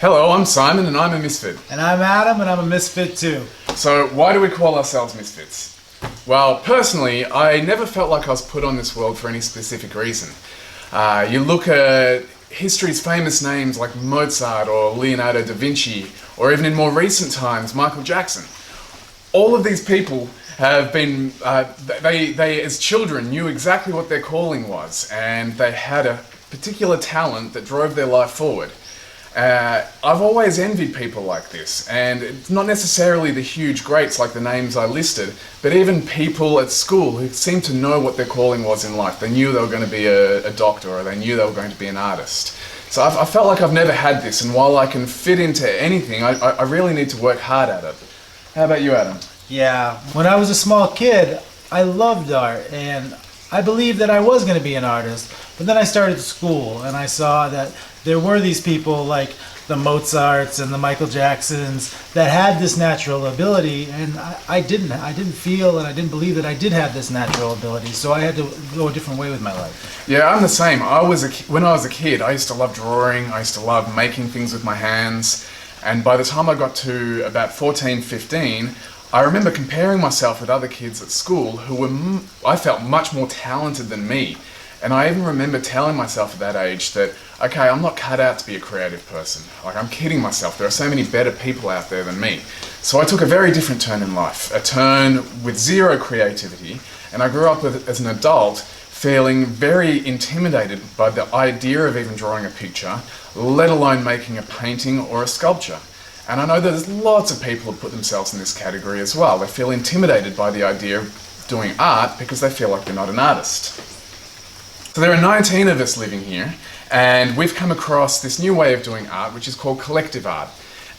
Hello, I'm Simon and I'm a misfit. And I'm Adam and I'm a misfit too. So why do we call ourselves misfits? Well, personally, I never felt like I was put on this world for any specific reason. You look at history's famous names like Mozart or Leonardo da Vinci, or even in more recent times, Michael Jackson. All of these people have been, they as children knew exactly what their calling was, and they had a particular talent that drove their life forward. I've always envied people like this, and it's not necessarily the huge greats like the names I listed, but even people at school who seemed to know what their calling was in life. They knew they were going to be a doctor, or they knew they were going to be an artist. So I felt like I've never had this, and while I can fit into anything, I really need to work hard at it. How about you, Adam? Yeah, when I was a small kid, I loved art, and I believed that I was going to be an artist. But then I started school, and I saw that there were these people like the Mozarts and the Michael Jacksons that had this natural ability, and I didn't feel and I didn't believe that I did have this natural ability, so I had to go a different way with my life. Yeah, I'm the same. When I was a kid, I used to love drawing, I used to love making things with my hands, and by the time I got to about 14, 15, I remember comparing myself with other kids at school who were, I felt, much more talented than me. And I even remember telling myself at that age that, okay, I'm not cut out to be a creative person. Like, I'm kidding myself. There are so many better people out there than me. So I took a very different turn in life, a turn with zero creativity. And I grew up as an adult feeling very intimidated by the idea of even drawing a picture, let alone making a painting or a sculpture. And I know that there's lots of people who put themselves in this category as well. They feel intimidated by the idea of doing art because they feel like they're not an artist. So there are 19 of us living here, and we've come across this new way of doing art, which is called collective art.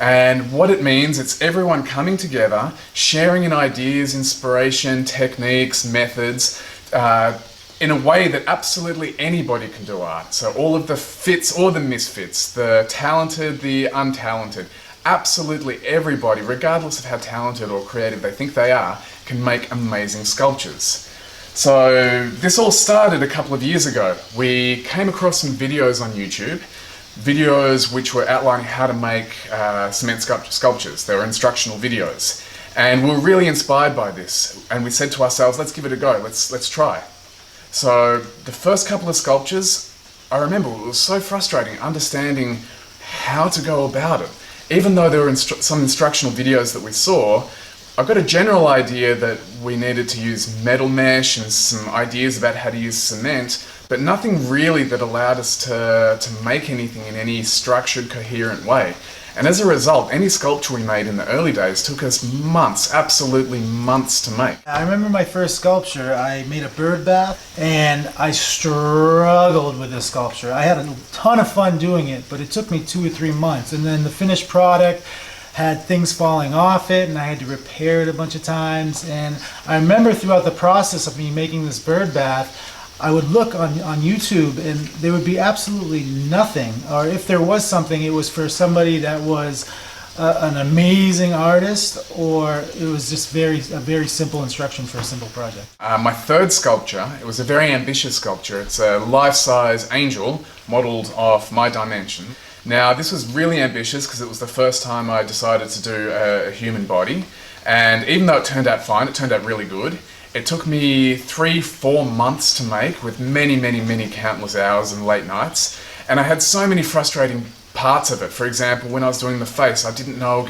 And what it means, it's everyone coming together, sharing in ideas, inspiration, techniques, methods, in a way that absolutely anybody can do art. So all of the fits or the misfits, the talented, the untalented, absolutely everybody, regardless of how talented or creative they think they are, can make amazing sculptures. So this all started a couple of years ago. We came across some videos on YouTube, videos which were outlining how to make cement sculptures. They were instructional videos. And we were really inspired by this. And we said to ourselves, let's give it a go, let's try. So the first couple of sculptures, I remember it was so frustrating understanding how to go about it. Even though there were some instructional videos that we saw, I got a general idea that we needed to use metal mesh and some ideas about how to use cement, but nothing really that allowed us to make anything in any structured, coherent way. And as a result, any sculpture we made in the early days took us months, absolutely months to make. I remember my first sculpture. I made a bird bath, and I struggled with this sculpture. I had a ton of fun doing it, but it took me 2 or 3 months. And then the finished product had things falling off it, and I had to repair it a bunch of times. And I remember throughout the process of me making this bird bath, I would look on YouTube and there would be absolutely nothing, or if there was something, it was for somebody that was an amazing artist, or it was just a very simple instruction for a simple project. My third sculpture, it was a very ambitious sculpture. It's a life-size angel modeled off my dimension. Now, this was really ambitious because it was the first time I decided to do a human body, and even though it turned out fine, it turned out really good. It took me 3-4 months to make, with many countless hours and late nights, and I had so many frustrating parts of it. For example, when I was doing the face, I didn't know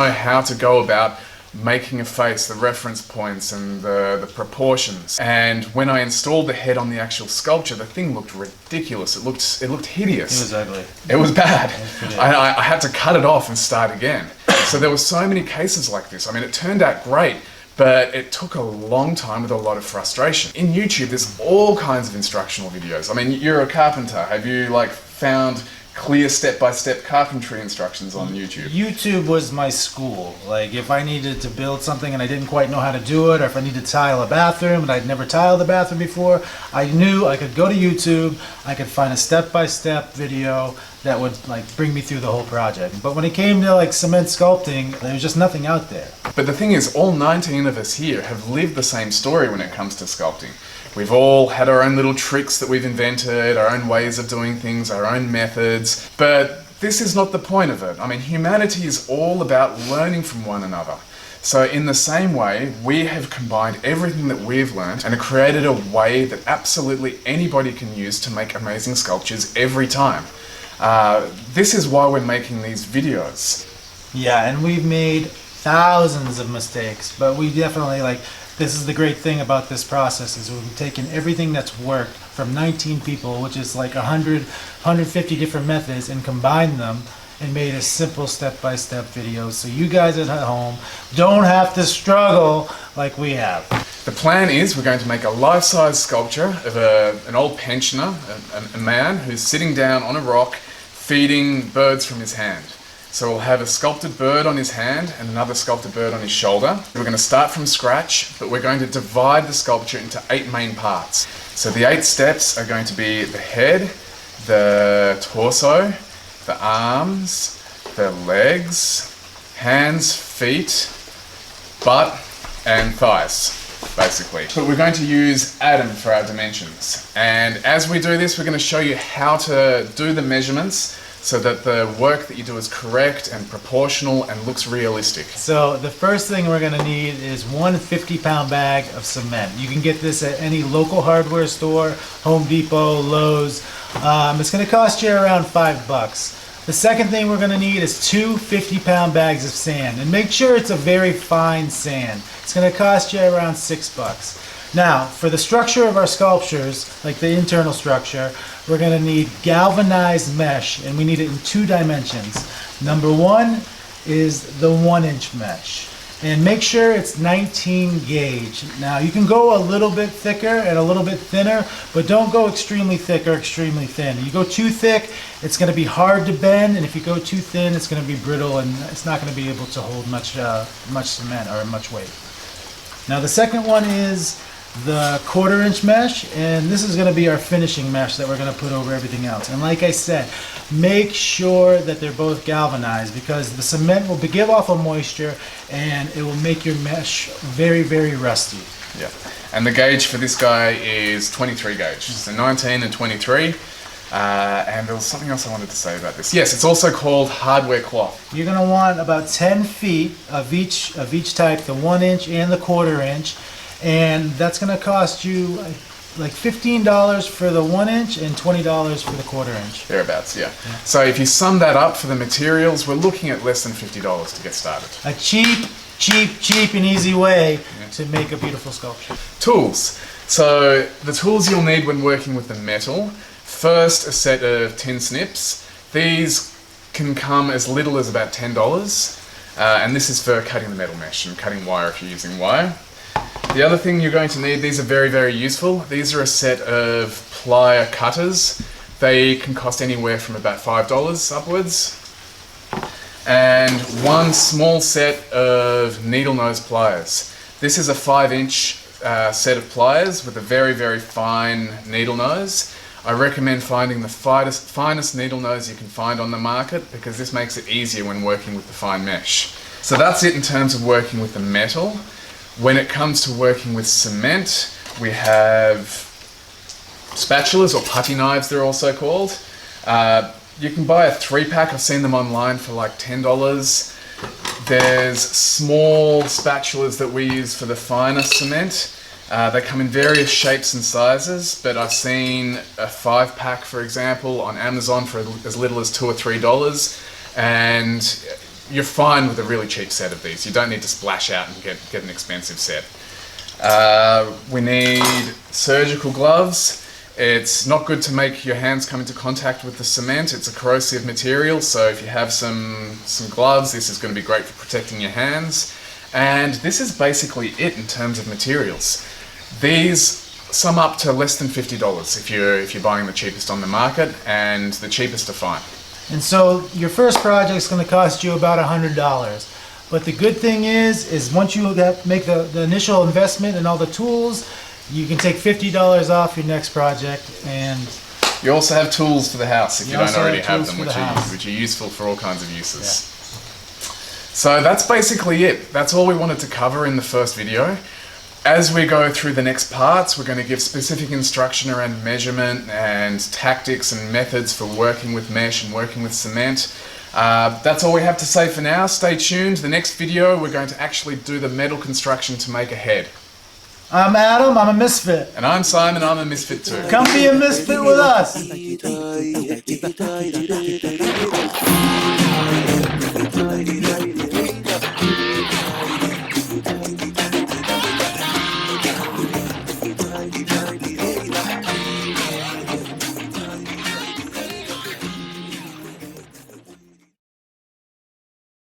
how to go about making a face, the reference points and the proportions. And when I installed the head on the actual sculpture, the thing looked ridiculous. It looked hideous. It was ugly. It was bad. I had to cut it off and start again. So there were so many cases like this. I mean, it turned out great, but it took a long time with a lot of frustration. In YouTube, there's all kinds of instructional videos. I mean, you're a carpenter. Have you found clear step-by-step carpentry instructions on YouTube. YouTube was my school. Like if I needed to build something and I didn't quite know how to do it, or if I needed to tile a bathroom and I'd never tiled a bathroom before, I knew I could go to YouTube, I could find a step-by-step video that would like bring me through the whole project. But when it came to like cement sculpting, there was just nothing out there. But the thing is, all 19 of us here have lived the same story when it comes to sculpting. We've all had our own little tricks that we've invented, our own ways of doing things, our own methods, but this is not the point of it. I mean, humanity is all about learning from one another. So in the same way, we have combined everything that we've learned and created a way that absolutely anybody can use to make amazing sculptures every time. This is why we're making these videos. Yeah, and we've made thousands of mistakes, but we definitely this is the great thing about this process is we've taken everything that's worked from 19 people, which is like 100, 150 different methods, and combined them and made a simple step-by-step video so you guys at home don't have to struggle like we have. The plan is we're going to make a life-size sculpture of an old pensioner, a man who's sitting down on a rock feeding birds from his hand. So we'll have a sculpted bird on his hand and another sculpted bird on his shoulder. We're going to start from scratch, but we're going to divide the sculpture into 8 main parts. So the 8 steps are going to be the head, the torso, the arms, the legs, hands, feet, butt, and thighs, basically. But we're going to use Adam for our dimensions. And as we do this, we're going to show you how to do the measurements so that the work that you do is correct and proportional and looks realistic. So the first thing we're going to need is one 50-pound bag of cement. You can get this at any local hardware store, Home Depot, Lowe's. It's going to cost you around $5. The second thing we're going to need is 2 50-pound bags of sand, and make sure it's a very fine sand. It's going to cost you around $6. Now, for the structure of our sculptures, like the internal structure, we're going to need galvanized mesh, and we need it in 2 dimensions. Number 1 is the 1-inch mesh, and make sure it's 19 gauge. Now, you can go a little bit thicker and a little bit thinner, but don't go extremely thick or extremely thin. You go too thick, it's going to be hard to bend, and if you go too thin, it's going to be brittle and it's not going to be able to hold much cement or much weight. Now, the second one is the 1/4-inch mesh, and this is going to be our finishing mesh that we're going to put over everything else. And like I said, make sure that they're both galvanized, because the cement will give off a moisture and it will make your mesh very, very rusty. Yeah, and the gauge for this guy is 23 gauge, so 19 and 23. And there was something else I wanted to say about this. Yes, it's also called hardware cloth. You're going to want about 10 feet of each type, the 1-inch and the 1/4-inch. And that's going to cost you like $15 for the 1-inch and $20 for the 1/4-inch. Thereabouts, yeah. So if you sum that up for the materials, we're looking at less than $50 to get started. A cheap and easy way to make a beautiful sculpture. Tools. So the tools you'll need when working with the metal. First, a set of tin snips. These can come as little as about $10. And this is for cutting the metal mesh and cutting wire if you're using wire. The other thing you're going to need, these are very, very useful. These are a set of plier cutters. They can cost anywhere from about $5 upwards. And one small set of needle nose pliers. This is a 5-inch set of pliers with a very, very fine needle nose. I recommend finding the finest needle nose you can find on the market, because this makes it easier when working with the fine mesh. So that's it in terms of working with the metal. When it comes to working with cement, we have spatulas, or putty knives they're also called. You can buy a 3-pack, I've seen them online for like $10. There's small spatulas that we use for the finer cement. They come in various shapes and sizes, but I've seen a 5-pack, for example, on Amazon for as little as $2 or $3, and you're fine with a really cheap set of these. You don't need to splash out and get an expensive set. We need surgical gloves. It's not good to make your hands come into contact with the cement. It's a corrosive material, so if you have some gloves, this is going to be great for protecting your hands. And this is basically it in terms of materials. These sum up to less than $50 if you're buying the cheapest on the market, and the cheapest are fine. And so your first project is going to cost you about $100. But the good thing is once you make the initial investment in all the tools, you can take $50 off your next project. And you also have tools for the house if you don't already have them, which are useful for all kinds of uses. Yeah. So that's basically it. That's all we wanted to cover in the first video. As we go through the next parts, we're going to give specific instruction around measurement and tactics and methods for working with mesh and working with cement. That's all we have to say for now. Stay tuned. The next video, we're going to actually do the metal construction to make a head. I'm Adam, I'm a misfit. And I'm Simon, I'm a misfit too. Come be a misfit with us.